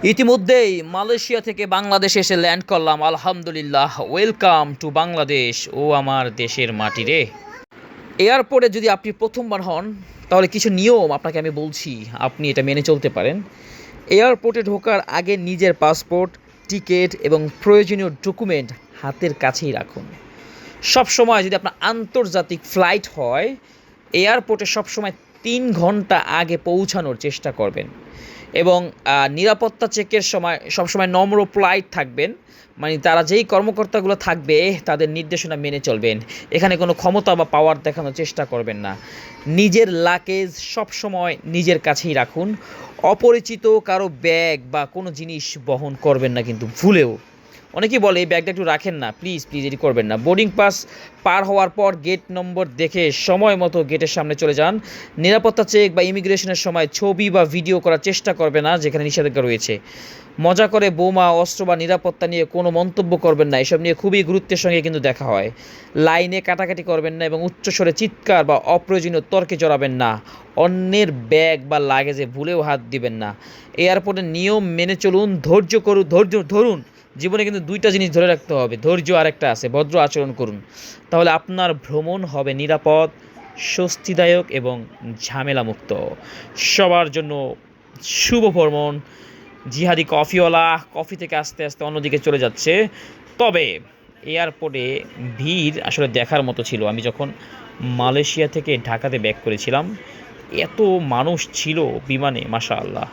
ইতিমধ্যেই মালয়েশিয়া থেকে বাংলাদেশে এসে ল্যান্ড করলাম। আলহামদুলিল্লাহ, ওয়েলকাম টু বাংলাদেশ। ও আমার দেশের মাটি রে। এয়ারপোর্টে যদি আপনি প্রথমবার হন তাহলে কিছু নিয়ম আপনাকে আমি বলছি, আপনি এটা মেনে চলতে পারেন। এয়ারপোর্টে ঢোকার আগে নিজের পাসপোর্ট, টিকিট এবং প্রয়োজনীয় ডকুমেন্ট হাতের কাছেই রাখুন। সব সময় যদি আপনার আন্তর্জাতিক ফ্লাইট হয়, এয়ারপোর্টে সবসময় 3 ঘন্টা আগে পৌঁছানোর চেষ্টা করবেন। এবং নিরাপত্তা চেকের সময় সবসময় নম্র পোলাইট থাকবেন। মানে তারা যেই কর্মকর্তাগুলো থাকবে তাদের নির্দেশনা মেনে চলবেন। এখানে কোনো ক্ষমতা বা পাওয়ার দেখানোর চেষ্টা করবেন না। নিজের লাগেজ সবসময় নিজের কাছেই রাখুন। অপরিচিত কারো ব্যাগ বা কোনো জিনিস বহন করবেন না কিন্তু ভুলেও। অনেকেই বলে এই ব্যাগটা একটু রাখেন না, প্লিজ প্লিজ এটি করবেন না। বোর্ডিং পাস পার হওয়ার পর গেট নম্বর দেখে সময় মতো গেটের সামনে চলে যান। নিরাপত্তা চেক বা ইমিগ্রেশনের সময় ছবি বা ভিডিও করার চেষ্টা করবে না যেখানে নিষেধাজ্ঞা রয়েছে। মজা করে বোমা, অস্ত্র বা নিরাপত্তা নিয়ে কোনো মন্তব্য করবেন না, এসব নিয়ে খুবই গুরুত্বের সঙ্গে কিন্তু দেখা হয়। লাইনে কাটাকাটি করবেন না এবং উচ্চস্বরে চিৎকার বা অপ্রয়োজনীয় তর্কে জড়াবেন না। অন্যের ব্যাগ বা লাগেজে ভুলেও হাত দিবেন না। এয়ারপোর্টের নিয়ম মেনে চলুন, ধৈর্য ধরুন। জীবনে কিন্তু দুইটা জিনিস ধরে রাখতে হবে, ধৈর্য আর একটা আছে ভদ্র আচরণ করুন। তাহলে আপনার ভ্রমণ হবে নিরাপদ, স্বস্তিদায়ক এবং ঝামেলামুক্ত। সবার জন্য শুভ ভ্রমণ। জিহাদি কফিওয়ালা কফি থেকে আস্তে আস্তে অন্যদিকে চলে যাচ্ছে। তবে এয়ারপোর্টে ভিড় আসলে দেখার মতো ছিল। আমি যখন মালয়েশিয়া থেকে ঢাকাতে ব্যাক করেছিলাম, এত মানুষ ছিল বিমানে, মাশাআল্লাহ।